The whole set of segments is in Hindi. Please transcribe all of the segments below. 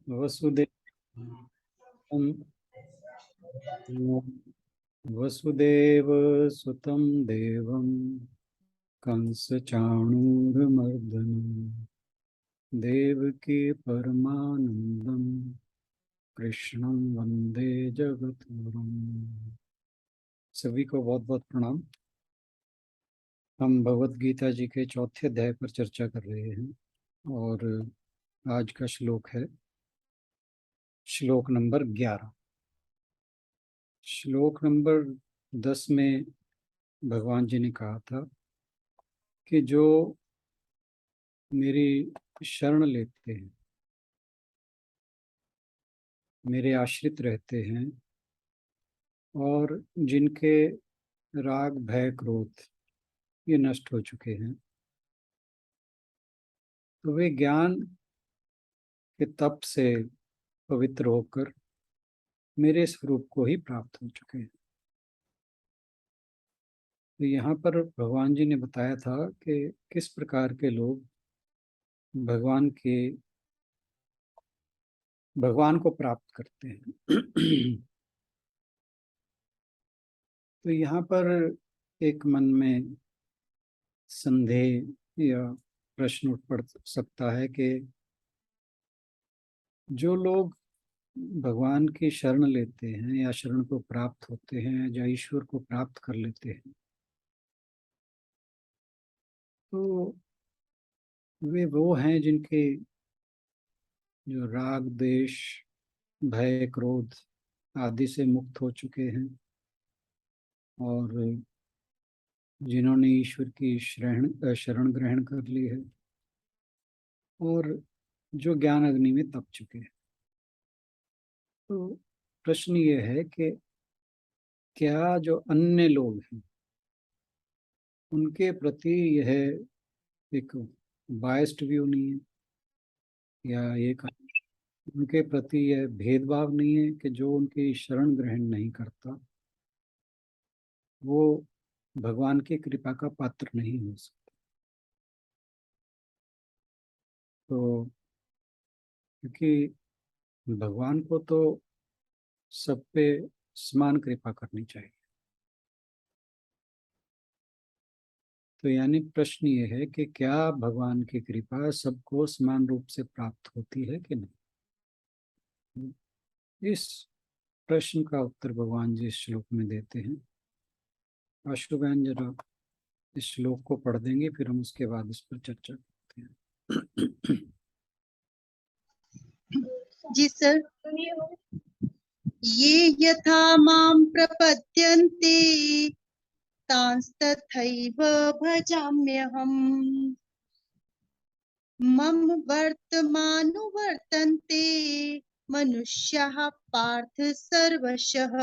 वसुदेव वसुदेव सुतं देवं कंसचाणूरमर्दनं देवकी परमानंदं कृष्णं वंदे जगद्गुरुं। सभी को बहुत बहुत प्रणाम। हम भगवत गीता जी के चौथे अध्याय पर चर्चा कर रहे हैं और आज का श्लोक है श्लोक नंबर 11। श्लोक नंबर 10 में भगवान जी ने कहा था कि जो मेरी शरण लेते हैं, मेरे आश्रित रहते हैं और जिनके राग भय क्रोध ये नष्ट हो चुके हैं, तो वे ज्ञान के तप से पवित्र होकर मेरे स्वरूप को ही प्राप्त हो चुके हैं। तो यहाँ पर भगवान जी ने बताया था कि किस प्रकार के लोग भगवान के भगवान को प्राप्त करते हैं। तो यहाँ पर एक मन में संदेह या प्रश्न उठ पड़ सकता है कि जो लोग भगवान की शरण लेते हैं या शरण को प्राप्त होते हैं या ईश्वर को प्राप्त कर लेते हैं, तो वे वो हैं जिनके जो राग देश भय क्रोध आदि से मुक्त हो चुके हैं और जिन्होंने ईश्वर की शरण ग्रहण कर ली है और जो ज्ञान अग्नि में तप चुके हैं। तो प्रश्न ये है कि क्या जो अन्य लोग हैं उनके प्रति यह एक बायस्ड व्यू नहीं है, या एक उनके प्रति यह भेदभाव नहीं है कि जो उनकी शरण ग्रहण नहीं करता वो भगवान की कृपा का पात्र नहीं हो सकता। तो क्योंकि भगवान को तो सब पे समान कृपा करनी चाहिए। तो यानी प्रश्न ये है कि क्या भगवान की कृपा सबको समान रूप से प्राप्त होती है कि नहीं। इस प्रश्न का उत्तर भगवान जी इस श्लोक में देते हैं। आशु बहन जरा इस श्लोक को पढ़ देंगे, फिर हम उसके बाद इस पर चर्चा करते हैं। जी सर। ये यथा मां प्रपद्यन्ते तांस्तथैव भजाम्यहम्। मम वर्तमानुवर्तन्ते मनुष्याः पार्थ सर्वशः।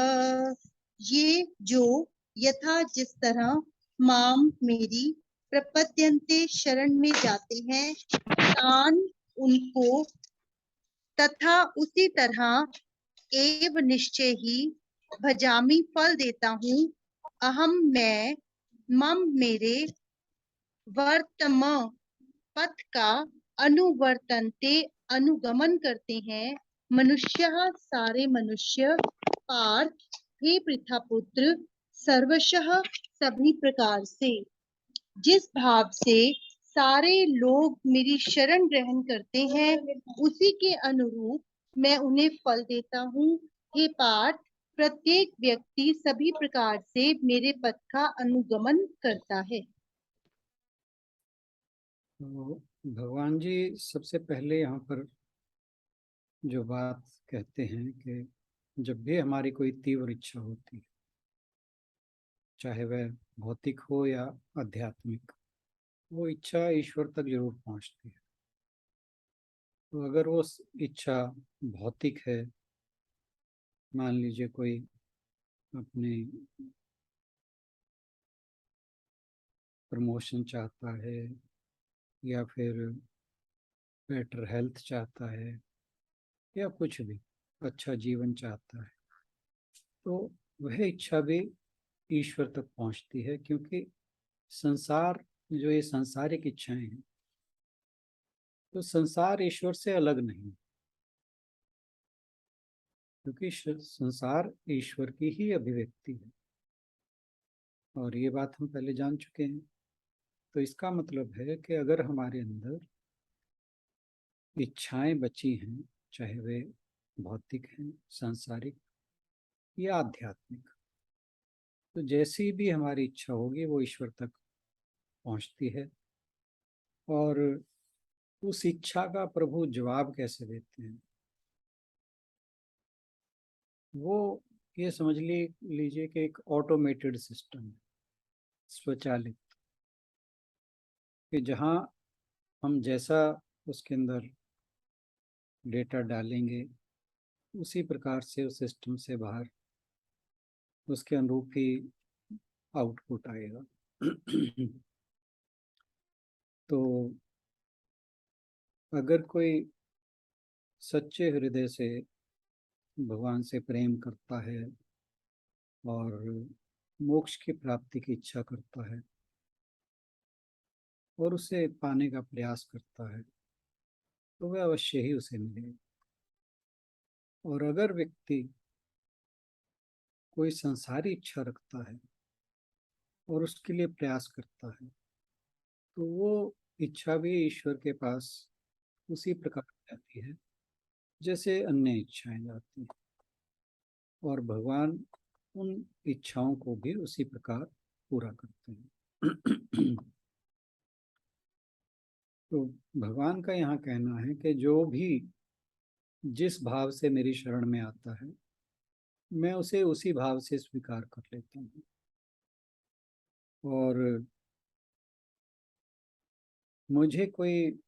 ये जो यथा जिस तरह माम मेरी प्रपद्यन्ते शरण में जाते हैं, तान उनको, तथा उसी तरह एव निश्चय ही भजामी फल देता हूँ। अहम मैं, मम मेरे, वर्तम पथ का अनुवर्तनते अनुगमन करते हैं मनुष्य सारे मनुष्य, पार्थ हे पृथा पुत्र, सर्वशः सभी प्रकार से। जिस भाव से सारे लोग मेरी शरण ग्रहण करते हैं उसी के अनुरूप मैं उन्हें फल देता हूँ। हे पार्थ, प्रत्येक व्यक्ति सभी प्रकार से मेरे पथ का अनुगमन करता है। तो भगवान जी सबसे पहले यहाँ पर जो बात कहते हैं कि जब भी हमारी कोई तीव्र इच्छा होती है, चाहे वह भौतिक हो या आध्यात्मिक, वो इच्छा ईश्वर तक जरूर पहुंचती है। तो अगर वो इच्छा भौतिक है, मान लीजिए कोई अपने प्रमोशन चाहता है या फिर बेटर हेल्थ चाहता है या कुछ भी अच्छा जीवन चाहता है, तो वह इच्छा भी ईश्वर तक पहुंचती है। क्योंकि संसार, जो ये सांसारिक इच्छाएं हैं, तो संसार ईश्वर से अलग नहीं। क्योंकि संसार ईश्वर की ही अभिव्यक्ति है, और ये बात हम पहले जान चुके हैं। तो इसका मतलब है कि अगर हमारे अंदर इच्छाएं बची हैं, चाहे वे भौतिक हैं, सांसारिक या आध्यात्मिक, तो जैसी भी हमारी इच्छा होगी वो ईश्वर तक पहुंचती है। और उस इच्छा का प्रभु जवाब कैसे देते हैं, वो ये समझ लीजिए कि एक ऑटोमेटेड सिस्टम है, स्वचालित, कि जहाँ हम जैसा उसके अंदर डेटा डालेंगे उसी प्रकार से उस सिस्टम से बाहर उसके अनुरूप ही आउटपुट आएगा। तो अगर कोई सच्चे हृदय से भगवान से प्रेम करता है और मोक्ष की प्राप्ति की इच्छा करता है और उसे पाने का प्रयास करता है, तो वह अवश्य ही उसे मिलेगा। और अगर व्यक्ति कोई संसारी इच्छा रखता है और उसके लिए प्रयास करता है, तो वो इच्छा भी ईश्वर के पास उसी प्रकार जाती है जैसे अन्य इच्छाएं जाती हैं, और भगवान उन इच्छाओं को भी उसी प्रकार पूरा करते हैं। तो भगवान का यहाँ कहना है कि जो भी जिस भाव से मेरी शरण में आता है, मैं उसे उसी भाव से स्वीकार कर लेता हूँ। और मुझे कोई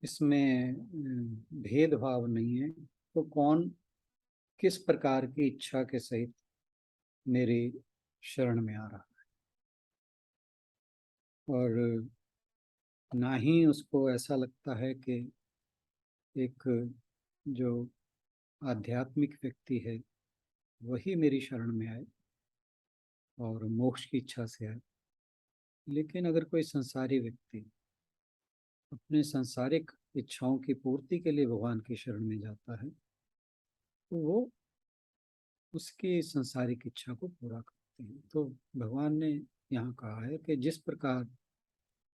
इसमें भेदभाव नहीं है, तो कौन किस प्रकार की इच्छा के सहित मेरी शरण में आ रहा है। और ना ही उसको ऐसा लगता है कि एक जो आध्यात्मिक व्यक्ति है वही मेरी शरण में आए और मोक्ष की इच्छा से आए। लेकिन अगर कोई संसारी व्यक्ति अपने सांसारिक इच्छाओं की पूर्ति के लिए भगवान की शरण में जाता है, तो वो उसकी सांसारिक इच्छा को पूरा करते हैं। तो भगवान ने यहाँ कहा है कि जिस प्रकार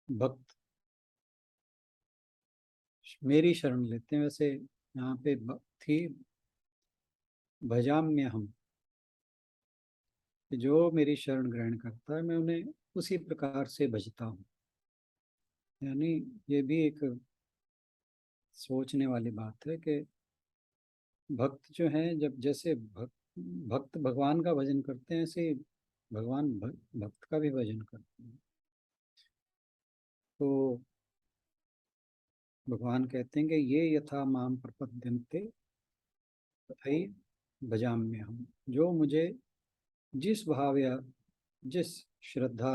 भक्त मेरी शरण लेते हैं, वैसे यहाँ पे थी भजाम में हम, जो मेरी शरण ग्रहण करता है मैं उन्हें उसी प्रकार से भजता हूँ। यानी ये भी एक सोचने वाली बात है कि भक्त जो हैं, जब जैसे भक्त भगवान का भजन करते हैं, ऐसे भगवान भक्त का भी भजन करते हैं। तो भगवान कहते हैं कि ये यथा माम प्रपद्यन्ते तथै भजाम्य हम, जो मुझे जिस भाव या जिस श्रद्धा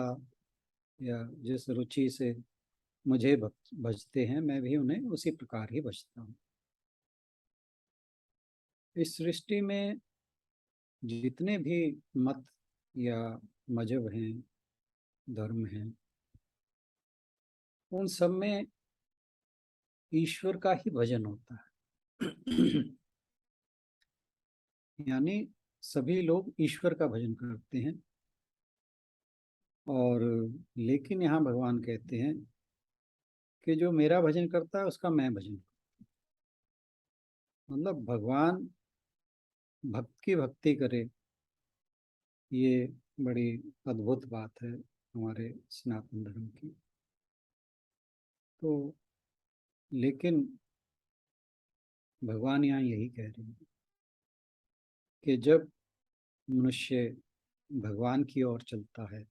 या जिस रुचि से मुझे भजते हैं, मैं भी उन्हें उसी प्रकार ही भजता हूँ। इस सृष्टि में जितने भी मत या मजहब हैं, धर्म हैं, उन सब में ईश्वर का ही भजन होता है। यानी सभी लोग ईश्वर का भजन करते हैं। और लेकिन यहाँ भगवान कहते हैं कि जो मेरा भजन करता है उसका मैं भजन, मतलब भगवान भक्त की भक्ति करे, ये बड़ी अद्भुत बात है हमारे सनातन धर्म की। तो लेकिन भगवान यहाँ यही कह रहे हैं कि जब मनुष्य भगवान की ओर चलता है,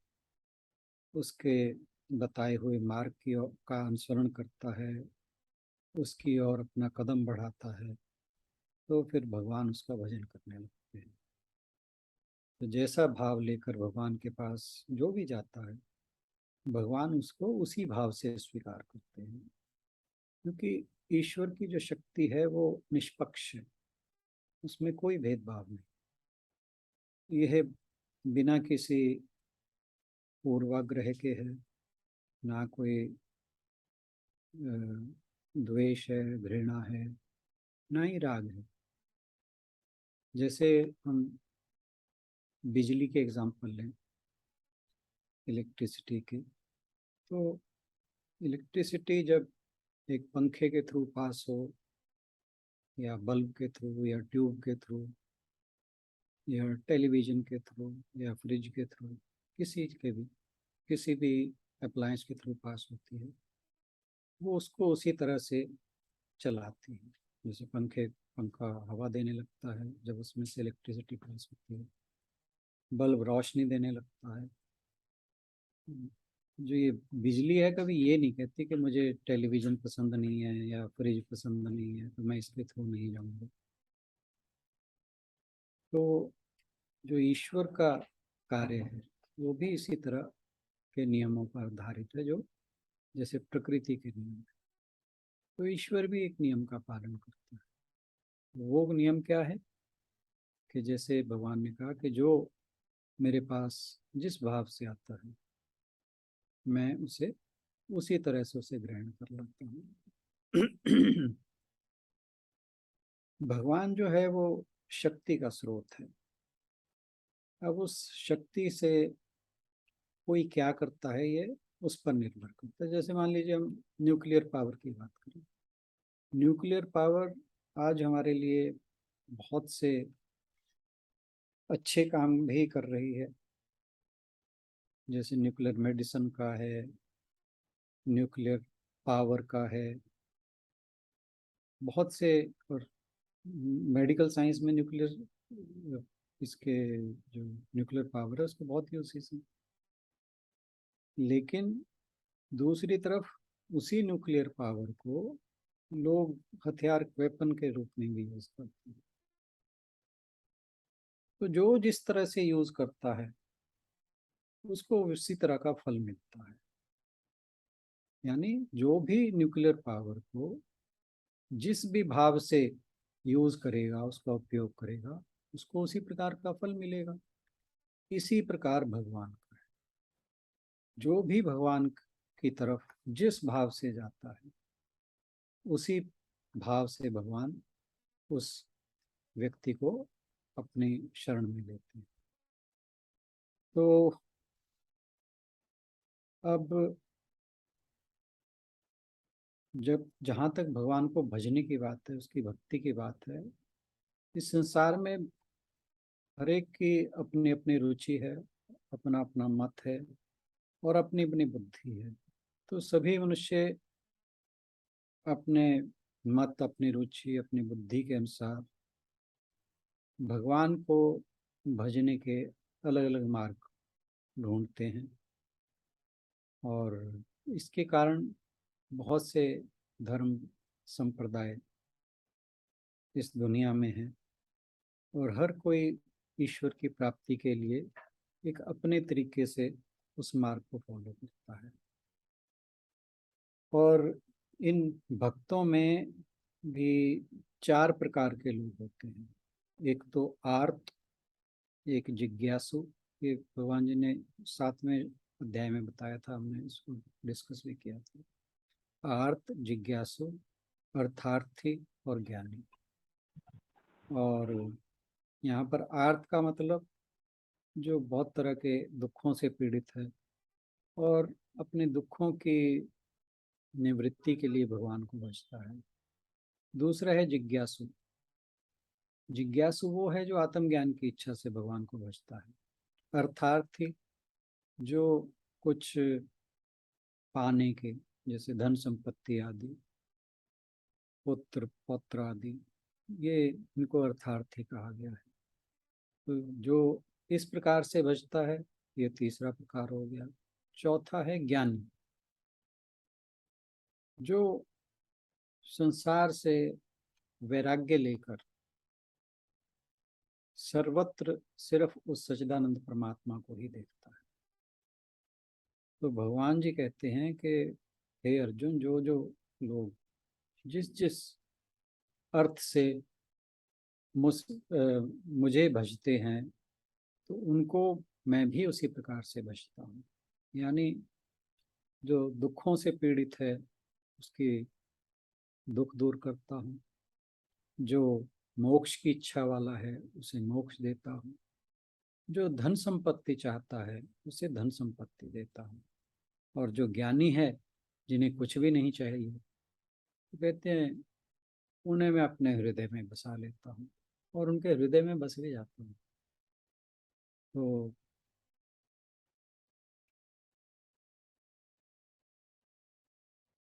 उसके बताए हुए मार्ग की का अनुसरण करता है, उसकी ओर अपना कदम बढ़ाता है, तो फिर भगवान उसका भजन करने लगते हैं। तो जैसा भाव लेकर भगवान के पास जो भी जाता है, भगवान उसको उसी भाव से स्वीकार करते हैं। क्योंकि ईश्वर की जो शक्ति है वो निष्पक्ष है, उसमें कोई भेदभाव नहीं। यह बिना किसी पूर्वाग्रह के है, ना कोई द्वेष है, घृणा है, ना ही राग है। जैसे हम बिजली के एग्जाम्पल लें, इलेक्ट्रिसिटी के, तो इलेक्ट्रिसिटी जब एक पंखे के थ्रू पास हो, या बल्ब के थ्रू, या ट्यूब के थ्रू, या टेलीविज़न के थ्रू, या फ्रिज के थ्रू, किसी भी अप्लायंस के थ्रू पास होती है, वो उसको उसी तरह से चलाती है। जैसे पंखा हवा देने लगता है जब उसमें से इलेक्ट्रिसिटी पास होती है, बल्ब रोशनी देने लगता है। जो ये बिजली है, कभी ये नहीं कहती कि मुझे टेलीविज़न पसंद नहीं है या फ्रिज पसंद नहीं है तो मैं इसके थ्रू नहीं जाऊंगा। तो जो ईश्वर का कार्य है वो भी इसी तरह के नियमों पर आधारित है, जो जैसे प्रकृति के नियम है। तो ईश्वर भी एक नियम का पालन करता है। वो नियम क्या है कि जैसे भगवान ने कहा कि जो मेरे पास जिस भाव से आता है, मैं उसे उसी तरह से उसे ग्रहण कर लेता हूँ। भगवान जो है वो शक्ति का स्रोत है। अब उस शक्ति से कोई क्या करता है, ये उस पर निर्भर करता है। जैसे मान लीजिए हम न्यूक्लियर पावर की बात करें। न्यूक्लियर पावर आज हमारे लिए बहुत से अच्छे काम भी कर रही है। जैसे न्यूक्लियर मेडिसिन का है, न्यूक्लियर पावर का है, बहुत से। और मेडिकल साइंस में न्यूक्लियर, इसके जो न्यूक्लियर पावर है उसके बहुत यूजेस हैं। लेकिन दूसरी तरफ उसी न्यूक्लियर पावर को लोग हथियार, वेपन के रूप में भी यूज करते हैं। तो जो जिस तरह से यूज करता है उसको उसी तरह का फल मिलता है। यानी जो भी न्यूक्लियर पावर को जिस भी भाव से यूज करेगा, उसका उपयोग करेगा, उसको उसी प्रकार का फल मिलेगा। इसी प्रकार भगवान का है। जो भी भगवान की तरफ जिस भाव से जाता है उसी भाव से भगवान उस व्यक्ति को अपनी शरण में लेते हैं। तो अब जब जहाँ तक भगवान को भजने की बात है, उसकी भक्ति की बात है, इस संसार में हर एक की अपनी अपनी रुचि है, अपना अपना मत है, और अपनी अपनी बुद्धि है। तो सभी मनुष्य अपने मत, अपनी रुचि, अपनी बुद्धि के अनुसार भगवान को भजने के अलग अलग मार्ग ढूंढते हैं। और इसके कारण बहुत से धर्म संप्रदाय इस दुनिया में हैं, और हर कोई ईश्वर की प्राप्ति के लिए एक अपने तरीके से उस मार्ग को फॉलो करता है। और इन भक्तों में भी चार प्रकार के लोग होते हैं। एक तो आर्त, एक जिज्ञासु। ये भगवान जी ने 7वें अध्याय में बताया था, हमने इसको डिस्कस भी किया था। आर्त, जिज्ञासु, अर्थार्थी और ज्ञानी। और यहाँ पर आर्त का मतलब जो बहुत तरह के दुखों से पीड़ित है और अपने दुखों की निवृत्ति के लिए भगवान को भजता है। दूसरा है जिज्ञासु। जिज्ञासु वो है जो आत्मज्ञान की इच्छा से भगवान को भजता है। अर्थार्थी, जो कुछ पाने के, जैसे धन संपत्ति आदि, पुत्र पौत्र आदि, ये इनको अर्थार्थी कहा गया है। तो जो इस प्रकार से भजता है, ये तीसरा प्रकार हो गया। चौथा है ज्ञानी, जो संसार से वैराग्य लेकर सर्वत्र सिर्फ उस सच्चिदानंद परमात्मा को ही देखता है। तो भगवान जी कहते हैं कि हे अर्जुन, जो जो लोग जिस जिस अर्थ से मुझे भजते हैं, तो उनको मैं भी उसी प्रकार से भजता हूँ। यानी जो दुखों से पीड़ित है, उसकी दुख दूर करता हूँ, जो मोक्ष की इच्छा वाला है उसे मोक्ष देता हूँ, जो धन संपत्ति चाहता है उसे धन संपत्ति देता हूँ, और जो ज्ञानी है जिन्हें कुछ भी नहीं चाहिए, तो कहते हैं उन्हें मैं अपने हृदय में बसा लेता हूँ, और उनके हृदय में बस भी जाता हूँ। तो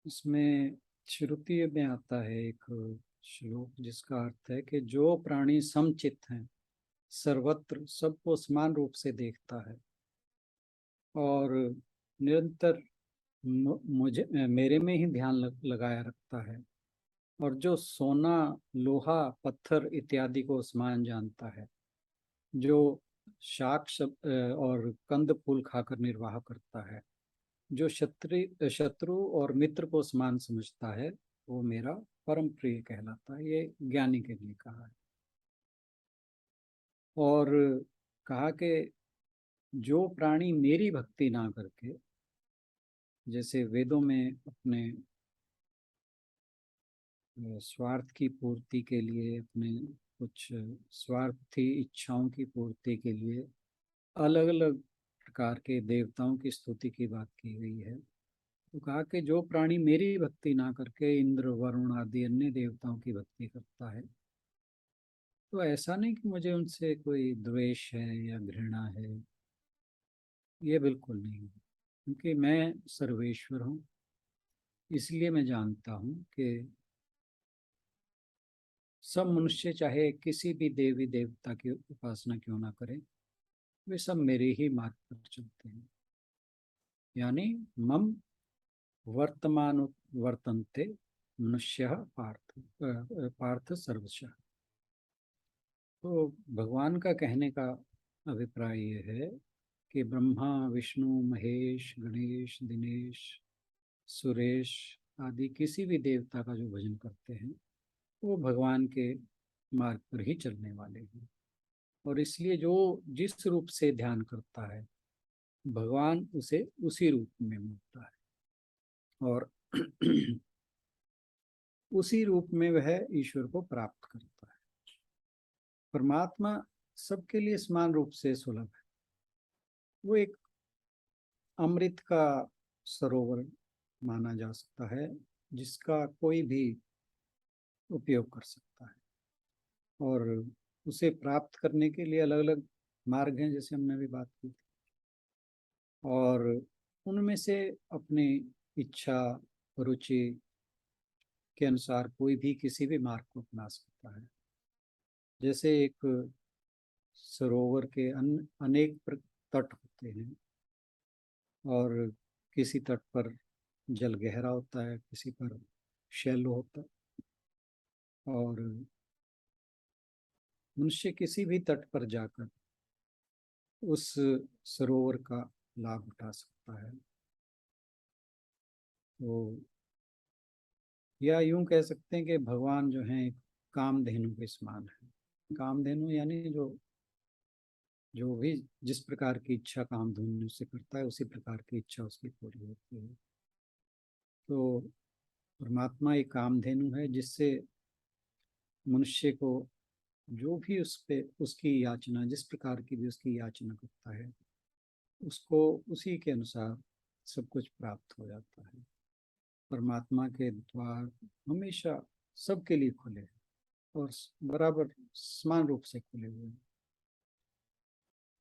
इसमें श्रुति में आता है एक श्लोक जिसका अर्थ है कि जो प्राणी समचित हैं, सर्वत्र सबको समान रूप से देखता है और निरंतर मुझे मेरे में ही ध्यान लगाया रखता है, और जो सोना लोहा पत्थर इत्यादि को समान जानता है, जो और कंद फूल खाकर निर्वाह करता है, जो शत्रु और मित्र को समान समझता है, वो मेरा परम प्रिय कहलाता है। ये ज्ञानी के लिए कहा है। और कहा कि जो प्राणी मेरी भक्ति ना करके, जैसे वेदों में अपने स्वार्थ की पूर्ति के लिए, अपने कुछ स्वार्थी इच्छाओं की पूर्ति के लिए अलग अलग प्रकार के देवताओं की स्तुति की बात की गई है, तो कहा कि जो प्राणी मेरी भक्ति ना करके इंद्र वरुण आदि अन्य देवताओं की भक्ति करता है, तो ऐसा नहीं कि मुझे उनसे कोई द्वेष है या घृणा है, ये बिल्कुल नहीं है, क्योंकि मैं सर्वेश्वर हूँ। इसलिए मैं जानता हूँ कि सब मनुष्य चाहे किसी भी देवी देवता की उपासना क्यों ना करें, वे सब मेरे ही मार्ग पर चलते हैं, यानी मम वर्तमान वर्तन्ते मनुष्य पार्थ सर्वशः। तो भगवान का कहने का अभिप्राय ये है कि ब्रह्मा विष्णु महेश गणेश दिनेश सुरेश आदि किसी भी देवता का जो भजन करते हैं वो भगवान के मार्ग पर ही चलने वाले हैं, और इसलिए जो जिस रूप से ध्यान करता है भगवान उसे उसी रूप में मिलता है, और उसी रूप में वह ईश्वर को प्राप्त करता है। परमात्मा सबके लिए समान रूप से सुलभ है। वो एक अमृत का सरोवर माना जा सकता है जिसका कोई भी उपयोग कर सकता है, और उसे प्राप्त करने के लिए अलग अलग मार्ग हैं, जैसे हमने भी बात की थी, और उनमें से अपनी इच्छा रुचि के अनुसार कोई भी किसी भी मार्ग को अपना सकता है। जैसे एक सरोवर के अनेक तट होते हैं, और किसी तट पर जल गहरा होता है, किसी पर शैलो होता है, और मनुष्य किसी भी तट पर जाकर उस सरोवर का लाभ उठा सकता है। तो या यूं कह सकते हैं कि भगवान जो है कामधेनु के समान है। कामधेनु यानी जो जो भी जिस प्रकार की इच्छा कामधेनु से करता है उसी प्रकार की इच्छा उसकी पूरी होती है। तो परमात्मा एक कामधेनु है जिससे मनुष्य को जो भी उस पे उसकी याचना, जिस प्रकार की भी उसकी याचना करता है, उसको उसी के अनुसार सब कुछ प्राप्त हो जाता है। परमात्मा के द्वार हमेशा सबके लिए खुले हैं और बराबर समान रूप से खुले हुए हैं।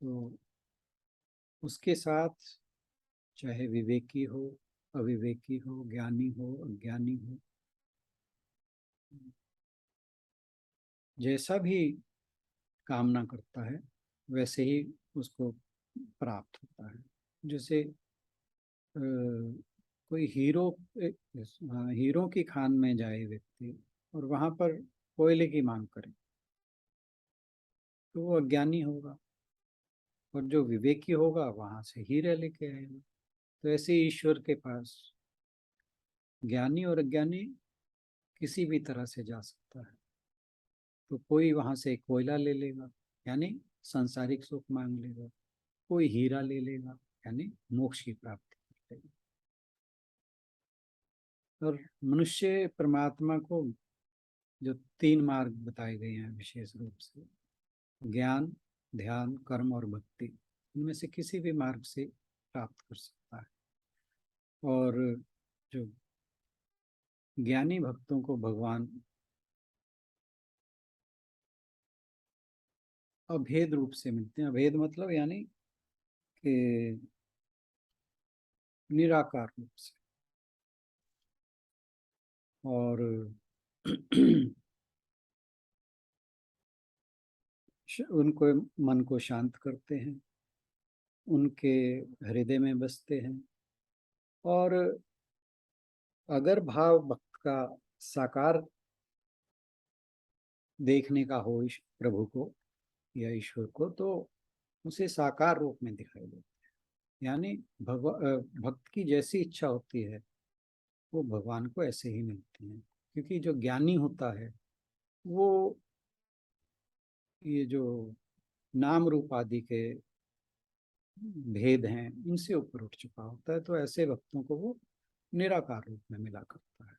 तो उसके साथ चाहे विवेकी हो, अविवेकी हो, ज्ञानी हो, अज्ञानी हो, जैसा भी कामना करता है वैसे ही उसको प्राप्त होता है। जैसे कोई हीरो की खान में जाए व्यक्ति और वहां पर कोयले की मांग करे तो वो अज्ञानी होगा, और जो विवेकी होगा वहां से हीरा लेके आएगा। तो ऐसे ईश्वर के पास ज्ञानी और अज्ञानी किसी भी तरह से जा सकता है। तो कोई वहां से कोयला ले लेगा यानी सांसारिक सुख मांग लेगा, कोई हीरा ले लेगा यानी मोक्ष की प्राप्ति कर लेगा। और मनुष्य परमात्मा को जो 3 मार्ग बताए गए हैं विशेष रूप से, ज्ञान, ध्यान, कर्म और भक्ति, इनमें से किसी भी मार्ग से प्राप्त कर सकता है। और जो ज्ञानी भक्तों को भगवान अभेद रूप से मिलते हैं। अभेद मतलब यानी कि निराकार रूप से। और उनको मन को शांत करते हैं, उनके हृदय में बसते हैं। और अगर भाव भक्त का साकार देखने का हो प्रभु को या ईश्वर को, तो उसे साकार रूप में दिखाई देते हैं। यानी भक्त की जैसी इच्छा होती है वो भगवान को ऐसे ही मिलती है। क्योंकि जो ज्ञानी होता है वो ये जो नाम रूप आदि के भेद हैं इनसे ऊपर उठ चुका होता है, तो ऐसे भक्तों को वो निराकार रूप में मिला करता है।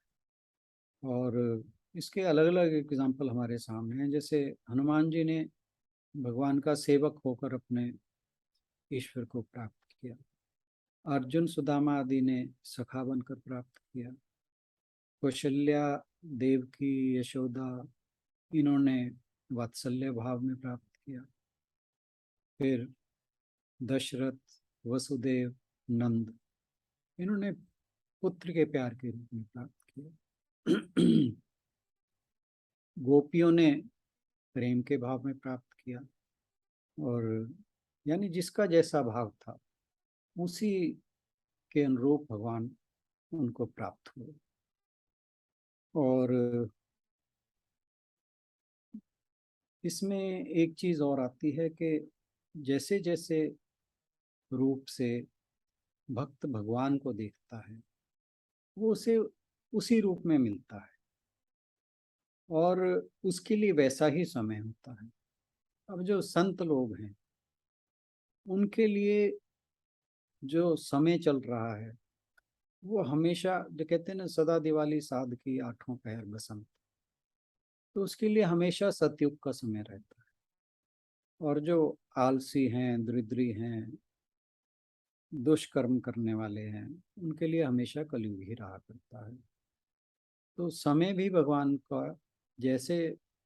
और इसके अलग अलग एग्जाम्पल हमारे सामने हैं। जैसे हनुमान जी ने भगवान का सेवक होकर अपने ईश्वर को प्राप्त किया। अर्जुन सुदामा आदि ने सखा बनकर प्राप्त किया। कौशल्या, देवकी, यशोदा, इन्होंने वात्सल्य भाव में प्राप्त किया। फिर दशरथ, वसुदेव, नंद, इन्होंने पुत्र के प्यार के रूप में प्राप्त किया। गोपियों ने प्रेम के भाव में प्राप्त किया। और यानी जिसका जैसा भाव था उसी के अनुरूप भगवान उनको प्राप्त हुए। और इसमें एक चीज और आती है कि जैसे जैसे रूप से भक्त भगवान को देखता है वो उसे उसी रूप में मिलता है और उसके लिए वैसा ही समय होता है। अब जो संत लोग हैं उनके लिए जो समय चल रहा है वो हमेशा, जो कहते हैं ना, सदा दिवाली साध की आठों पहर बसंत, तो उसके लिए हमेशा सतयुग का समय रहता है। और जो आलसी हैं, दरिद्री हैं, दुष्कर्म करने वाले हैं, उनके लिए हमेशा कलयुग ही रहा करता है। तो समय भी भगवान का जैसे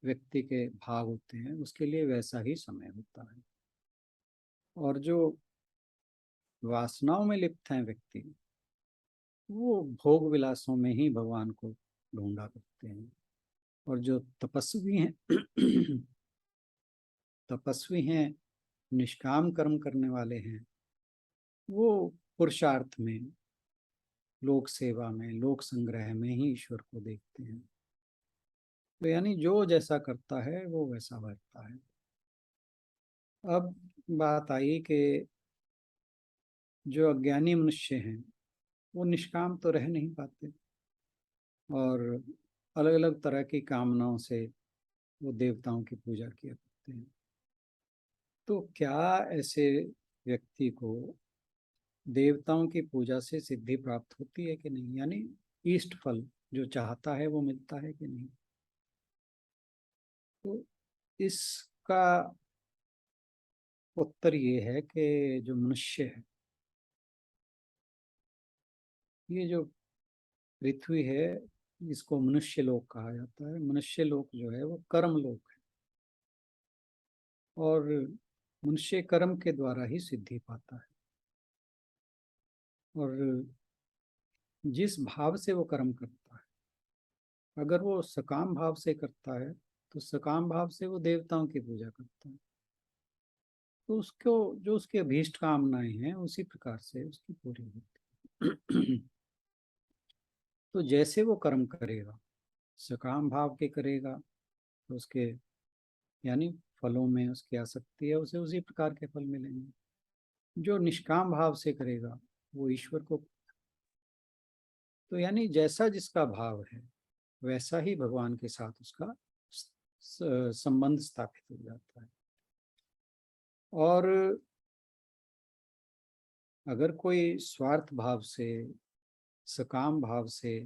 व्यक्ति के भाव होते हैं उसके लिए वैसा ही समय होता है। और जो वासनाओं में लिप्त हैं व्यक्ति, वो भोग विलासों में ही भगवान को ढूंढा करते हैं। और जो तपस्वी हैं तपस्वी हैं, निष्काम कर्म करने वाले हैं, वो पुरुषार्थ में, लोक सेवा में, लोक संग्रह में ही ईश्वर को देखते हैं। तो यानी जो जैसा करता है वो वैसा भरता है। अब बात आई कि जो अज्ञानी मनुष्य हैं वो निष्काम तो रह नहीं पाते और अलग अलग तरह की कामनाओं से वो देवताओं की पूजा किया करते हैं। तो क्या ऐसे व्यक्ति को देवताओं की पूजा से सिद्धि प्राप्त होती है कि नहीं, यानी इष्ट फल जो चाहता है वो मिलता है कि नहीं? तो इसका उत्तर ये है कि जो मनुष्य है, ये जो पृथ्वी है इसको मनुष्य लोक कहा जाता है। मनुष्य लोक जो है वो कर्म लोक है और मनुष्य कर्म के द्वारा ही सिद्धि पाता है। और जिस भाव से वो कर्म करता है, अगर वो सकाम भाव से करता है तो सकाम भाव से वो देवताओं की पूजा करता है, तो उसको जो उसकी अभीष्ट कामनाएं हैं उसी प्रकार से उसकी पूरी होती है। तो जैसे वो कर्म करेगा, सकाम भाव के करेगा तो उसके यानी फलों में उसकी आसक्ति है, उसे उसी प्रकार के फल मिलेंगे। जो निष्काम भाव से करेगा वो ईश्वर को, तो यानी जैसा जिसका भाव है वैसा ही भगवान के साथ उसका संबंध स्थापित हो जाता है। और अगर कोई स्वार्थ भाव से, सकाम भाव से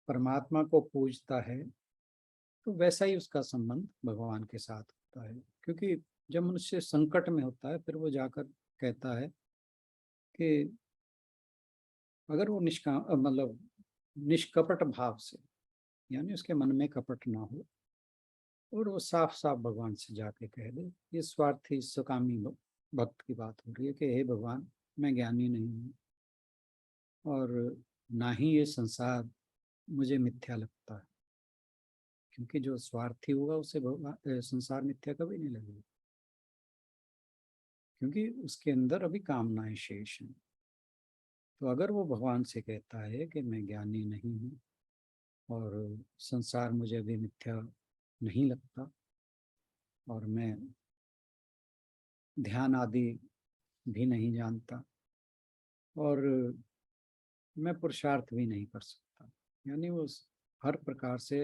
परमात्मा को पूजता है तो वैसा ही उसका संबंध भगवान के साथ होता है। क्योंकि जब मनुष्य संकट में होता है फिर वो जाकर कहता है कि अगर वो मतलब निष्कपट भाव से, यानी उसके मन में कपट ना हो और वो साफ साफ भगवान से जाके कह दे, ये स्वार्थी सुकामी भक्त की बात हो रही है कि हे भगवान, मैं ज्ञानी नहीं हूँ और ना ही ये संसार मुझे मिथ्या लगता है। क्योंकि जो स्वार्थी होगा उसे भगवान संसार मिथ्या कभी नहीं लगेगा, क्योंकि उसके अंदर अभी कामनाएं शेष हैं। तो अगर वो भगवान से कहता है कि मैं ज्ञानी नहीं हूँ और संसार मुझे अभी मिथ्या नहीं लगता और मैं ध्यान आदि भी नहीं जानता और मैं पुरुषार्थ भी नहीं कर सकता, यानी वो हर प्रकार से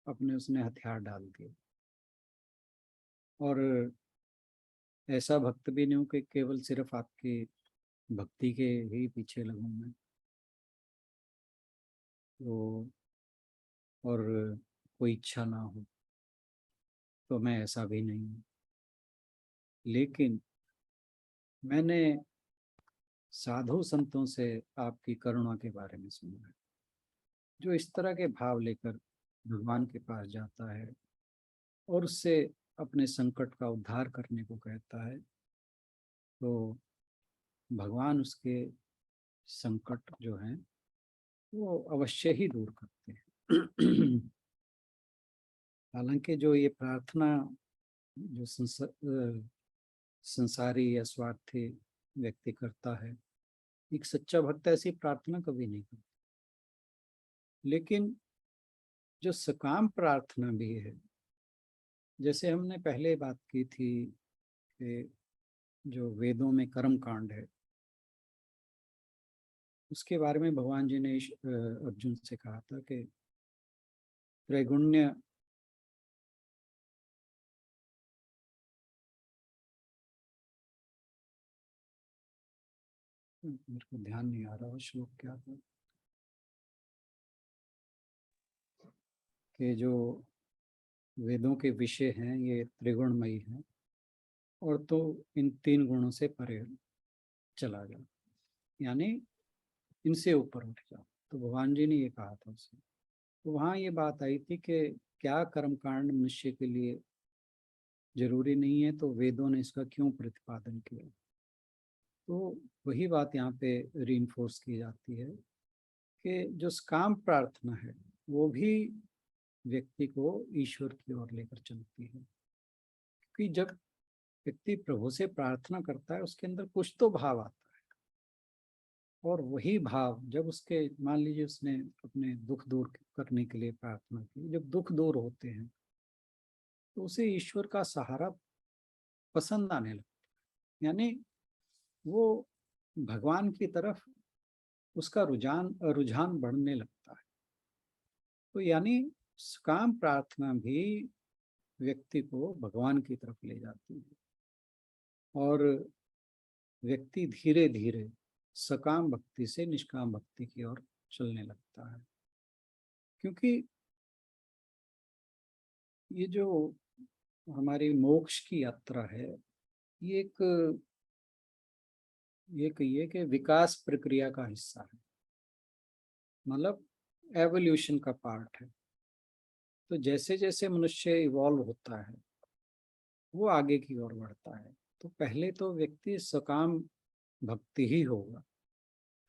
अपने उसने हथियार डाल दिए। और ऐसा भक्त भी नहीं हूँ कि केवल सिर्फ आपकी भक्ति के ही पीछे लगूं मैं, तो और कोई इच्छा ना हो, तो मैं ऐसा भी नहीं हूँ। लेकिन मैंने साधु संतों से आपकी करुणा के बारे में सुना है, जो इस तरह के भाव लेकर भगवान के पास जाता है और उससे अपने संकट का उद्धार करने को कहता है, तो भगवान उसके संकट जो हैं वो अवश्य ही दूर करते हैं। हालांकि जो ये प्रार्थना जो संसारी या स्वार्थी व्यक्ति करता है, एक सच्चा भक्त ऐसी प्रार्थना कभी नहीं करता। लेकिन जो सकाम प्रार्थना भी है, जैसे हमने पहले बात की थी कि जो वेदों में कर्म कांड है उसके बारे में भगवान जी ने अर्जुन से कहा था कि त्रैगुण्य मेरे को ध्यान नहीं आ रहा श्लोक क्या था, कि जो वेदों के विषय हैं ये त्रिगुणमयी हैं और तो इन 3 गुणों से परे चला जाओ, यानी इनसे ऊपर उठ जाओ। तो भगवान जी ने ये कहा था उसे। तो वहाँ ये बात आई थी कि क्या कर्म कांड मनुष्य के लिए जरूरी नहीं है, तो वेदों ने इसका क्यों प्रतिपादन किया। तो वही बात यहाँ पे रीइंफोर्स की जाती है कि जो काम प्रार्थना है वो भी व्यक्ति को ईश्वर की ओर लेकर चलती है। क्योंकि जब व्यक्ति प्रभु से प्रार्थना करता है उसके अंदर कुछ तो भाव आता है, और वही भाव जब उसके, मान लीजिए उसने अपने दुख दूर करने के लिए प्रार्थना की, जब दुख दूर होते हैं तो उसे ईश्वर का सहारा पसंद आने लगता है, यानी वो भगवान की तरफ उसका रुझान रुझान बढ़ने लगता है। तो यानी काम प्रार्थना भी व्यक्ति को भगवान की तरफ ले जाती है और व्यक्ति धीरे धीरे सकाम भक्ति से निष्काम भक्ति की ओर चलने लगता है। क्योंकि ये जो हमारी मोक्ष की यात्रा है ये ये कहिए कि विकास प्रक्रिया का हिस्सा है, मतलब एवोल्यूशन का पार्ट है। तो जैसे जैसे मनुष्य इवॉल्व होता है वो आगे की ओर बढ़ता है। तो पहले तो व्यक्ति सकाम भक्ति ही होगा,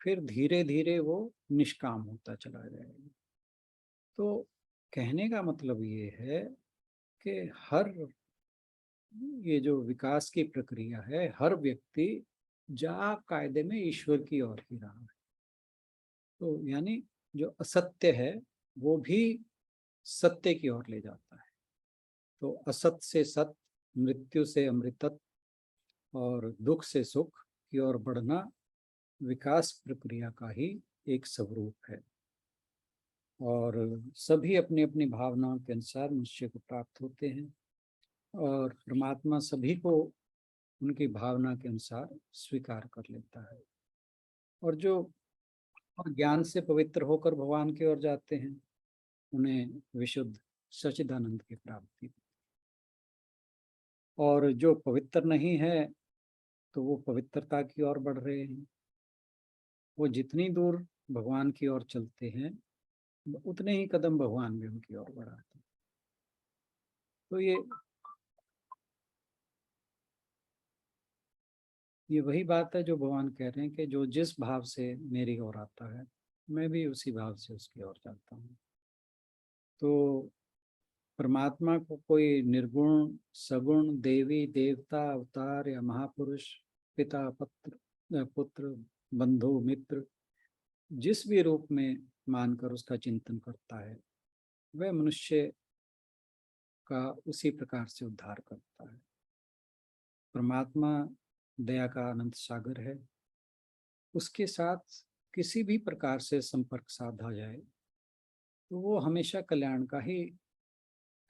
फिर धीरे धीरे वो निष्काम होता चला जाएगा। तो कहने का मतलब ये है कि हर ये जो विकास की प्रक्रिया है, हर व्यक्ति जा कायदे में ईश्वर की ओर ही रहा है। तो यानी जो असत्य है वो भी सत्य की ओर ले जाता है। तो असत से सत, मृत्यु से अमृतत्व और दुख से सुख की ओर बढ़ना विकास प्रक्रिया का ही एक स्वरूप है। और सभी अपनी अपनी भावनाओं के अनुसार मनुष्य को प्राप्त होते हैं और परमात्मा सभी को उनकी भावना के अनुसार स्वीकार कर लेता है। और जो और ज्ञान से पवित्र होकर भगवान की ओर जाते हैं, उन्हें विशुद्ध सच्चिदानंद की प्राप्ति। और जो पवित्र नहीं है तो वो पवित्रता की ओर बढ़ रहे हैं। वो जितनी दूर भगवान की ओर चलते हैं उतने ही कदम भगवान भी उनकी ओर बढ़ाते हैं। तो ये वही बात है जो भगवान कह रहे हैं कि जो जिस भाव से मेरी ओर आता है मैं भी उसी भाव से उसकी ओर जाता हूँ। तो परमात्मा को कोई निर्गुण, सगुण, देवी देवता, अवतार या महापुरुष, पिता, पुत्र, बंधु, मित्र, जिस भी रूप में मानकर उसका चिंतन करता है वह मनुष्य का उसी प्रकार से उद्धार करता है। परमात्मा दया का अनंत सागर है, उसके साथ किसी भी प्रकार से संपर्क साधा जाए तो वो हमेशा कल्याण का ही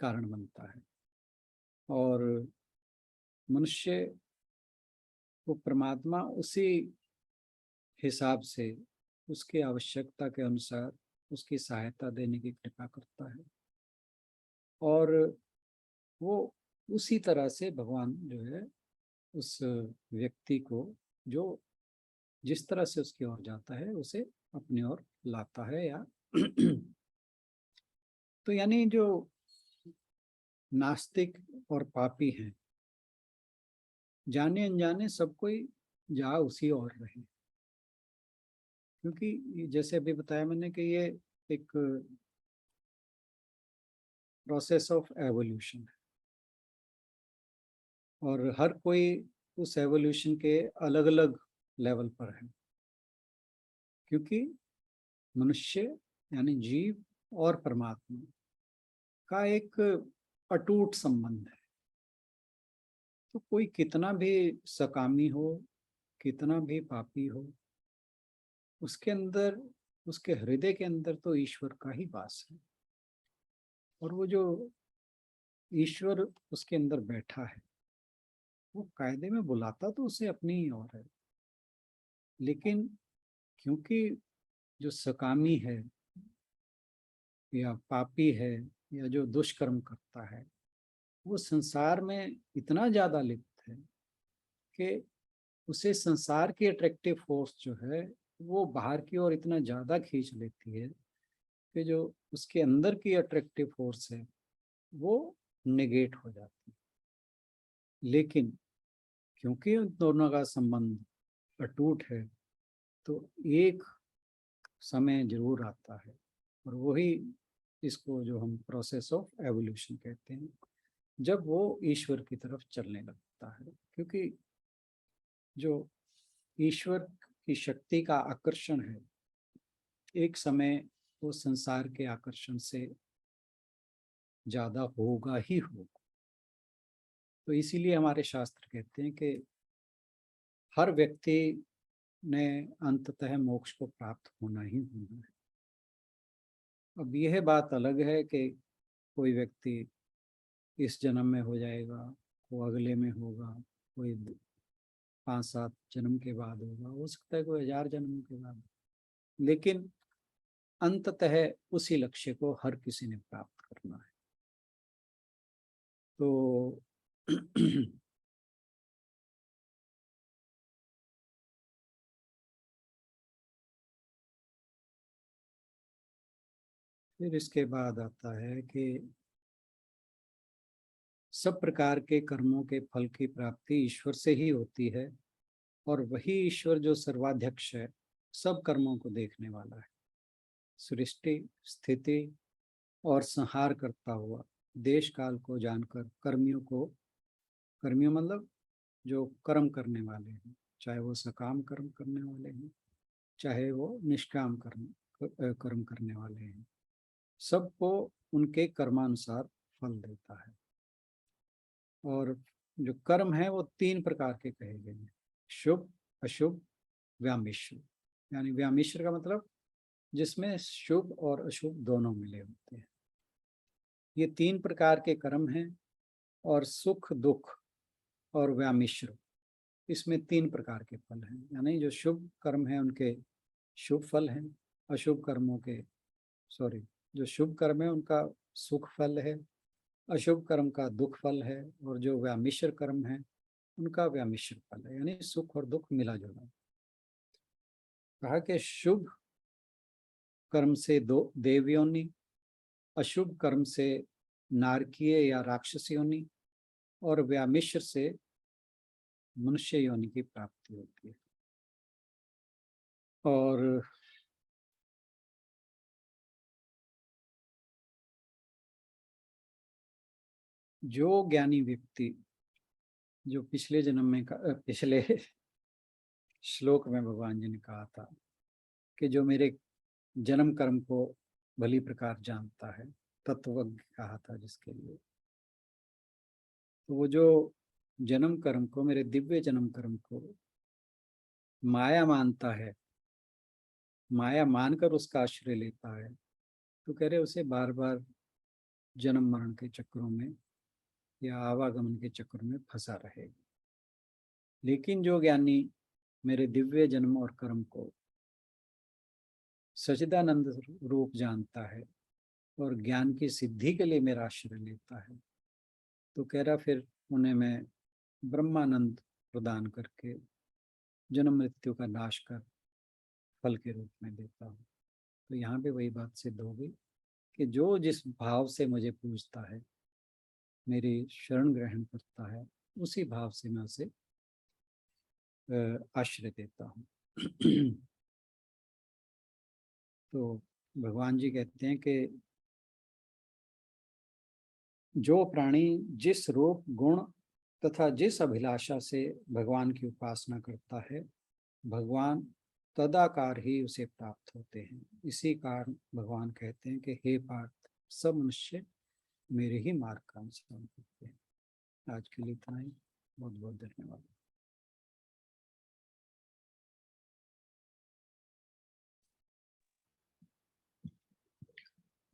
कारण बनता है। और मनुष्य को परमात्मा उसी हिसाब से उसकी आवश्यकता के अनुसार उसकी सहायता देने की कृपा करता है। और वो उसी तरह से भगवान जो है उस व्यक्ति को जो जिस तरह से उसकी ओर जाता है उसे अपनी ओर लाता है। या तो यानी जो नास्तिक और पापी हैं, जाने अनजाने सब कोई जा उसी ओर रहे, क्योंकि जैसे अभी बताया मैंने कि ये एक प्रोसेस ऑफ एवोल्यूशन है और हर कोई उस एवोल्यूशन के अलग अलग लेवल पर है, क्योंकि मनुष्य यानी जीव और परमात्मा का एक अटूट संबंध है। तो कोई कितना भी सकामी हो, कितना भी पापी हो, उसके अंदर, उसके हृदय के अंदर तो ईश्वर का ही वास है। और वो जो ईश्वर उसके अंदर बैठा है वो कायदे में बुलाता तो उसे अपनी ही ओर है, लेकिन क्योंकि जो सकामी है या पापी है या जो दुष्कर्म करता है वो संसार में इतना ज्यादा लिप्त है कि उसे संसार की अट्रैक्टिव फोर्स जो है वो बाहर की ओर इतना ज्यादा खींच लेती है कि जो उसके अंदर की अट्रैक्टिव फोर्स है वो नेगेट हो जाती है। लेकिन क्योंकि उन दोनों का संबंध अटूट है तो एक समय जरूर आता है, और वही इसको जो हम प्रोसेस ऑफ एवोल्यूशन कहते हैं, जब वो ईश्वर की तरफ चलने लगता है। क्योंकि जो ईश्वर की शक्ति का आकर्षण है एक समय वो संसार के आकर्षण से ज्यादा होगा ही होगा। तो इसीलिए हमारे शास्त्र कहते हैं कि हर व्यक्ति ने अंततः मोक्ष को प्राप्त होना ही होना है। अब यह बात अलग है कि कोई व्यक्ति इस जन्म में हो जाएगा, वो अगले में होगा, कोई 5-7 जन्म के बाद होगा, हो सकता है कोई 1000 जन्म के बाद, लेकिन अंततः उसी लक्ष्य को हर किसी ने प्राप्त करना है। तो फिर इसके बाद आता है कि सब प्रकार के कर्मों के फल की प्राप्ति ईश्वर से ही होती है, और वही ईश्वर जो सर्वाध्यक्ष है सब कर्मों को देखने वाला है, सृष्टि, स्थिति और संहार करता हुआ देश काल को जानकर कर्मियों मतलब जो कर्म करने वाले हैं, चाहे वो सकाम कर्म करने वाले हैं चाहे वो निष्काम कर्म करने वाले हैं, सबको उनके कर्मानुसार फल देता है। और जो कर्म है वो 3 प्रकार के कहे गए हैं, शुभ, अशुभ, व्यामिश्र। यानी व्यामिश्र का मतलब जिसमें शुभ और अशुभ दोनों मिले होते हैं। ये 3 प्रकार के कर्म हैं, और सुख, दुख और व्यामिश्र, इसमें 3 प्रकार के फल हैं। यानी जो शुभ कर्म है उनके शुभ फल हैं, अशुभ कर्मों के, सॉरी, जो शुभ कर्म है उनका सुख फल है, अशुभ कर्म का दुख फल है, और जो व्यामिश्र कर्म है उनका व्यामिश्र फल है, यानी सुख और दुख मिला जुला। कहा कि शुभ कर्म से दो देव योनि, अशुभ कर्म से नारकीय या राक्षस योनि, और व्यामिश्र से मनुष्य योनि की प्राप्ति होती है। और जो ज्ञानी व्यक्ति, जो पिछले जन्म में पिछले श्लोक में भगवान जी ने कहा था कि जो मेरे जन्म कर्म को भली प्रकार जानता है, तत्वज्ञ कहा था जिसके लिए, तो वो जो जन्म कर्म को, मेरे दिव्य जन्म कर्म को माया मानता है, माया मानकर उसका आश्रय लेता है, तो कह रहे उसे बार बार जन्म मरण के चक्रों में या आवागमन के चक्र में फंसा रहेगा। लेकिन जो ज्ञानी मेरे दिव्य जन्म और कर्म को सच्चिदानंद रूप जानता है और ज्ञान की सिद्धि के लिए मेरा आश्रय लेता है, तो कह रहा फिर उन्हें मैं ब्रह्मानंद प्रदान करके जन्म मृत्यु का नाश कर फल के रूप में देता हूँ। तो यहाँ पे वही बात सिद्ध हो गई कि जो जिस भाव से मुझे पूजता है, मेरी शरण ग्रहण करता है, उसी भाव से मैं उसे आश्रय देता हूँ। तो भगवान जी कहते हैं कि जो प्राणी जिस रूप गुण तथा जिस अभिलाषा से भगवान की उपासना करता है, भगवान तदाकार ही उसे प्राप्त होते हैं। इसी कारण भगवान कहते हैं कि हे पार्थ, सब मनुष्य मेरे ही मार्ग का अनुसरण करते हैं। आज के लिए इतना ही। बहुत बहुत धन्यवाद।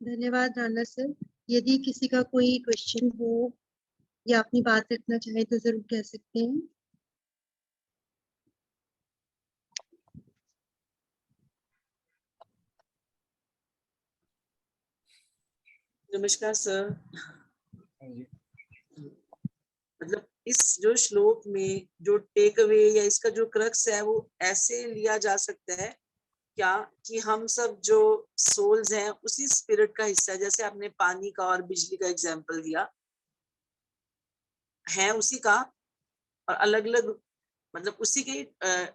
धन्यवाद राणा सर। यदि किसी का कोई क्वेश्चन हो या अपनी बात रखना चाहे तो जरूर कह सकते हैं। नमस्कार सर। मतलब इस जो श्लोक में जो टेक अवे या इसका जो क्रक्स है वो ऐसे लिया जा सकता है क्या कि हम सब जो सोल्स हैं उसी स्पिरिट का हिस्सा है, जैसे आपने पानी का और बिजली का एग्जांपल दिया है उसी का, और अलग अलग मतलब उसी के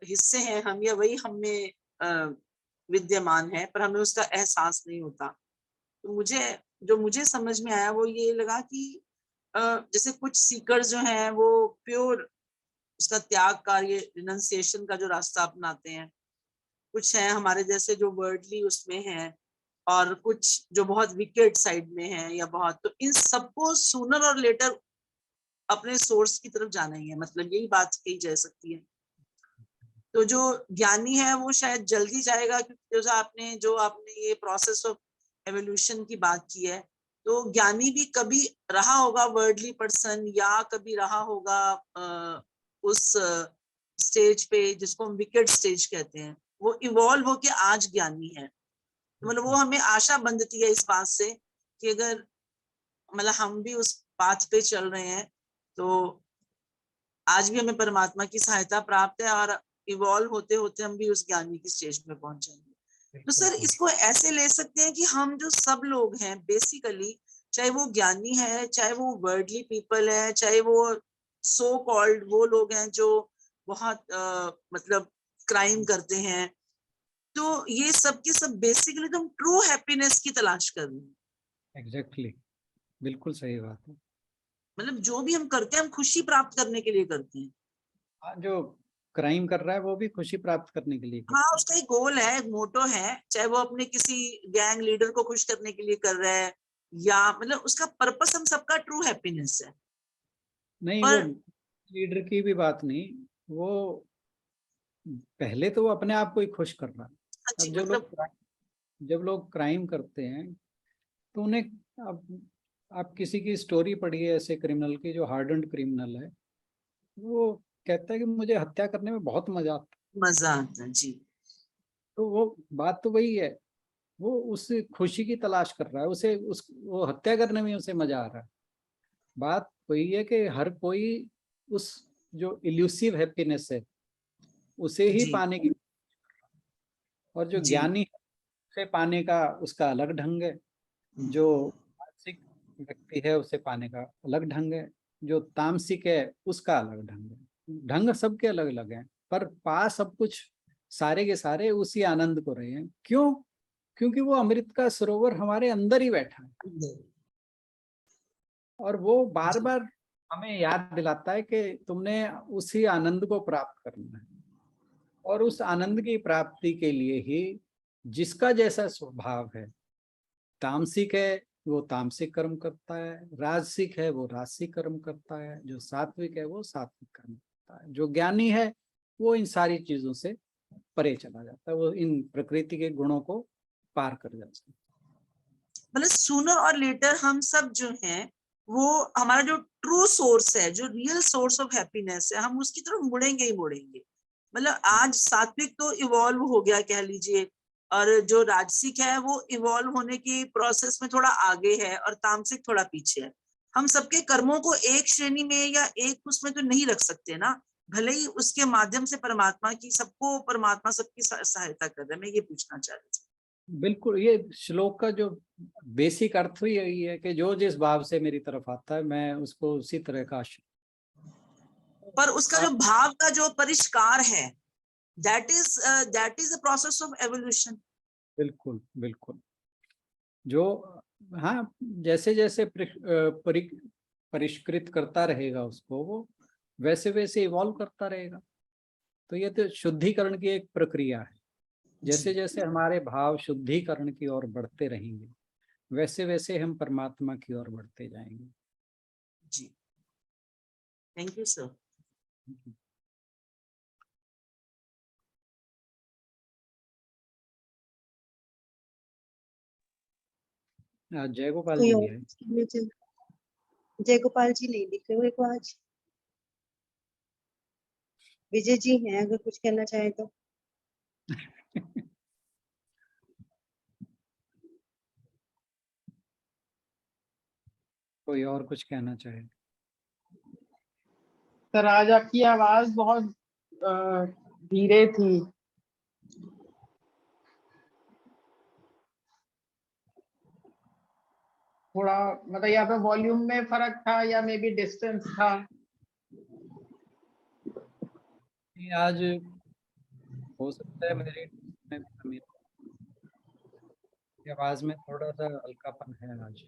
हिस्से हैं हम, या वही हम में विद्यमान है पर हमें उसका एहसास नहीं होता। तो मुझे समझ में आया वो ये लगा कि जैसे कुछ सीकर्स जो हैं वो प्योर उसका त्याग का, ये रिनंसिएशन का जो रास्ता अपनाते हैं, कुछ हैं हमारे जैसे जो वर्डली उसमें हैं, और कुछ जो बहुत विकेड साइड में हैं या बहुत, तो इन सबको सूनर और लेटर अपने सोर्स की तरफ जाना ही है, मतलब यही बात कही जा सकती है। तो जो ज्ञानी है वो शायद जल्दी जाएगा, क्योंकि जो आपने ये प्रोसेस ऑफ एवोल्यूशन की बात की है, तो ज्ञानी भी कभी रहा होगा वर्डली पर्सन, या कभी रहा होगा उस स्टेज पे जिसको हम विकेट स्टेज कहते हैं, वो इवॉल्व होके आज ज्ञानी है। मतलब वो हमें आशा बंधती है इस बात से कि अगर मतलब हम भी उस पाथ पे चल रहे हैं तो आज भी हमें परमात्मा की सहायता प्राप्त है, और इवॉल्व होते होते हम भी उस ज्ञानी की स्टेज में पहुंच जाएंगे। तो सर इसको ऐसे ले सकते हैं कि हम जो सब लोग हैं बेसिकली, चाहे वो ज्ञानी है, चाहे वो वर्डली पीपल है, चाहे वो सो कॉल्ड वो लोग हैं जो बहुत मतलब क्राइम करते हैं, तो ये सब के सब बेसिकली तो हम ट्रू हैप्पीनेस की तलाश कर रहे हैं। एग्जैक्टली, बिल्कुल सही बात है। मतलब जो भी हम करते हैं हम खुशी प्राप्त करने के लिए करते हैं। जो क्राइम कर रहा है वो भी खुशी प्राप्त करने के लिए करता है। हाँ, उसका एक गोल है, एक मोटो है, चाहे वो अपने किसी गैंग लीडर को खुश करने के लिए कर रहा है, या मतलब उसका पर्पस हम सबका ट्रू हैप्पीनेस है। नहीं, पर वो लीडर की भी बात नहीं, वो पहले तो वो अपने आप को ही खुश कर रहा है। अच्छी अब मतलब जब लोग क्राइम करते हैं तो उन्हें, अब आप किसी की स्टोरी पढ़िए ऐसे क्रिमिनल की जो हार्डन्ड क्रिमिनल है, वो कहता है कि मुझे हत्या करने में बहुत मजा आता है। मजा आता है जी। तो वो बात तो वही है वो उस खुशी की तलाश कर रहा है, उसे वो हत्या करने में उसे मजा आ रहा है। बात वही है कि हर कोई उस जो इल्यूसिव हैप्पीनेस है उसे ही जी पाने की, और जो जी ज्ञानी है उसे पाने का उसका अलग ढंग है, जो मानसिक व्यक्ति है उसे पाने का अलग ढंग है, जो तामसिक है उसका अलग ढंग है। ढंग सबके अलग अलग हैं, पर पा सब कुछ सारे के सारे उसी आनंद को रहे हैं। क्यों? क्योंकि वो अमृत का सरोवर हमारे अंदर ही बैठा है, और वो बार जी बार हमें याद दिलाता है कि तुमने उसी आनंद को प्राप्त करना है। और उस आनंद की प्राप्ति के लिए ही जिसका जैसा स्वभाव है, तामसिक है वो तामसिक कर्म करता है, राजसिक है वो राजसिक कर्म करता है, जो सात्विक है वो सात्विक कर्म करता है, जो ज्ञानी है वो इन सारी चीजों से परे चला जाता है, वो इन प्रकृति के गुणों को पार कर जाता है। मतलब सूनर और लेटर हम सब जो हैं वो हमारा जो ट्रू सोर्स है, जो रियल सोर्स ऑफ हैप्पीनेस है, हम उसकी तरफ मुड़ेंगे ही मुड़ेंगे। मतलब आज सात्विक तो इवॉल्व हो गया कह लीजिए, और जो राजसिक है वो इवॉल्व होने की प्रोसेस में थोड़ा आगे है, और तामसिक थोड़ा पीछे है। हम सबके कर्मों को एक श्रेणी में या एक उसमें तो नहीं रख सकते ना, भले ही उसके माध्यम से परमात्मा की सबको परमात्मा सबकी सहायता कर रहा है। मैं ये पूछना चाह रही थी। बिल्कुल, ये श्लोक का जो बेसिक अर्थ ही यही है कि जो जिस भाव से मेरी तरफ आता है मैं उसको उसी तरह का पर उसका जो भाव का जो परिष्कार है, that is the process of evolution. बिल्कुल बिल्कुल। जो हाँ, जैसे जैसे परिष्कृत करता रहेगा उसको, वो वैसे वैसे इवॉल्व करता रहेगा। तो ये तो शुद्धिकरण की एक प्रक्रिया है। जैसे जी जैसे हमारे भाव शुद्धिकरण की ओर बढ़ते रहेंगे वैसे वैसे हम परमात्मा की ओर बढ़ते जाएंगे। जी, थैंक यू सर। जय गोपाल कोई जी भी और है। जय गोपाल जी नहीं दिख रहे मेरे को आज। विजय जी हैं, अगर कुछ कहना चाहे तो। कोई और कुछ कहना चाहे? सर आज आपकी आवाज बहुत धीरे थी। थोड़ा मतलब यहाँ पे वॉल्यूम में फर्क था या मे बी डिस्टेंस था? आज हो सकता है मेरी में कमी, आवाज में थोड़ा सा हल्कापन है आज।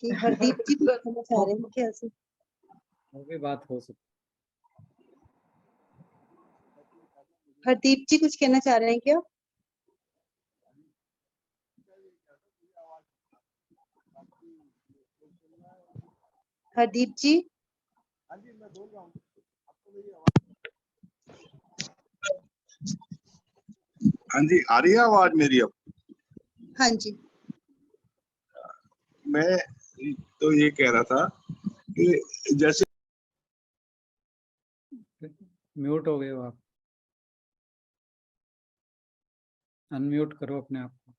कि हरदीप जी कुछ कहना चाह रहे हैं क्या से? वो भी बात हो सकती हरदीप जी कुछ कहना चाह रहे हैं क्या? हरदीप जी। हाँ जी, आ रही है आवाज मेरी अब? हाँ जी। मैं तो ये कह रहा था कि जैसे म्यूट हो गए हो आप, अनम्यूट करो अपने आप को।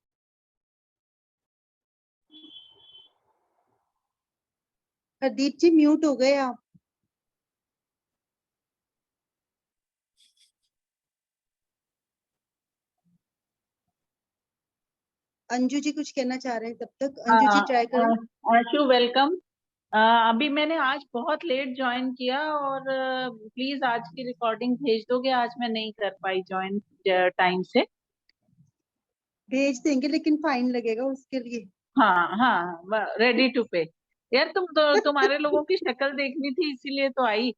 हरदीप जी म्यूट हो गए आप। अंजू जी कुछ कहना चाह रहे हैं, तब तक अंजू जी ट्राई करें। आशु वेलकम। अभी मैंने आज बहुत लेट ज्वाइन किया, और प्लीज आज की रिकॉर्डिंग भेज दोगे? आज मैं नहीं कर पाई ज्वाइन टाइम से। भेज देंगे, लेकिन फाइन लगेगा उसके लिए। हाँ हाँ, रेडी टू पे। यार तुम्हारे लोगों की शक्ल देखनी थी इसीलिए तो आई।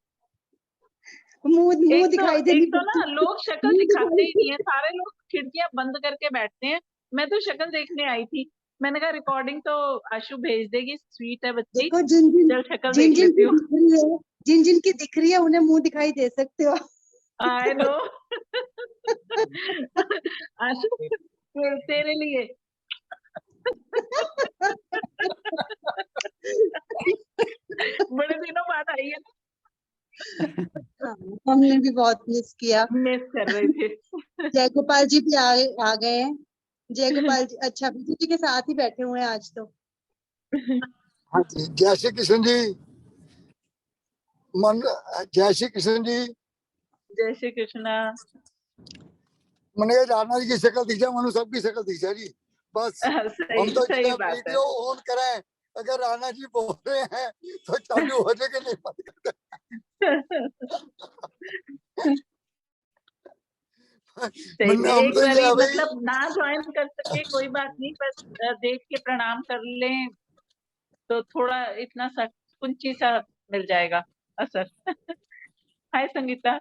मुंह दिखाई देनी एक तो ना पड़ती। लोग शक्ल मुंह दिखाते दिखाई ही नहीं है, सारे लोग खिड़कियां बंद करके बैठते हैं। मैं तो शक्ल देखने आई थी। मैंने कहा रिकॉर्डिंग तो आशु भेज देगी, स्वीट है बच्ची, देखो, जिन जिन चल शक्ल जिन देख जिन लेती की हूँ। दिख रही है, जिन जिन की दिख रही है उन्हें मुंह दिखाई दे सकते हो। I know. आशु तेरे लिए। बड़े दिनों बाद आई है ना। हाँ, हमने भी बहुत मिस किया। मिस कर रहे थे। जय गोपाल जी भी आ गए हैं। जय गोपाल जी, अच्छा विजय जी के साथ ही बैठे हुए हैं आज तो। हाँ जी, जय श्री कृष्ण जी। मन जय श्री कृष्ण जी। जय श्री कृष्णा। मैंने कहा राणा जी की शक्ल दिख जाए, मनु सबकी शक्ल दिख जाए जी, बस। हम तो सही जब बात है। वीडियो ऑन करें, अगर राणा जी बोल रहे हैं तो चालू हो जाएगा, नहीं बंद कर सही मैंने में हम एक तो बारी ये भाई मतलब ना ज्वाइन कर सके कोई बात नहीं, बस देख के प्रणाम कर लें तो थोड़ा इतना सा कुंची सा मिल जाएगा असर। हाय संगीता।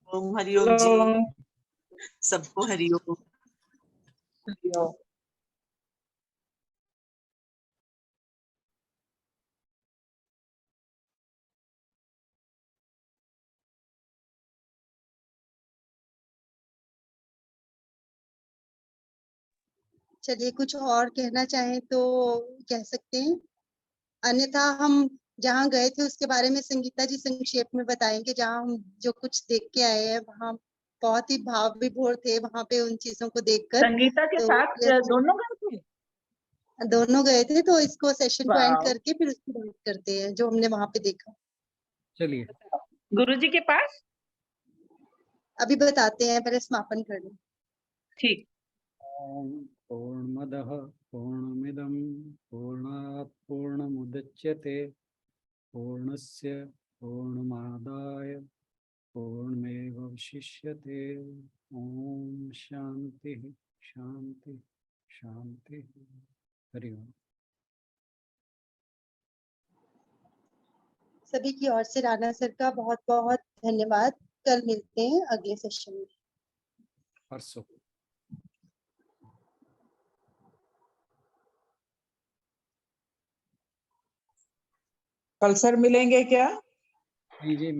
ओम हरिओम जी, सबको हरिओम। चलिए कुछ और कहना चाहें तो कह सकते हैं, अन्यथा हम जहाँ गए थे उसके बारे में संगीता जी संक्षेप में बताएंगे। जहाँ हम जो कुछ देख के आए हैं वहाँ बहुत ही भाव विभोर थे वहां पे उन चीजों को देखकर। संगीता के तो साथ दोनों गए थे। दोनों गए थे, तो इसको सेशन को एंड वाह। करके फिर उसकी बात करते हैं जो हमने वहां पे देखा। चलिए गुरुजी के पास। अभी बताते हैं, पहले समापन कर लें। ठीक। ओम पूर्णमदः पूर्णमिदं पूर्णात् पूर्णमुदच्यते पूर्णस्य पूर्णमादाय पूर्णमेवावशिष्यते। ओम शांति शांति शांति। हरि ओम। सभी की ओर से राणा सर का बहुत बहुत धन्यवाद। कल मिलते हैं अगले सेशन में। परसों। कल सर मिलेंगे क्या? नहीं जी।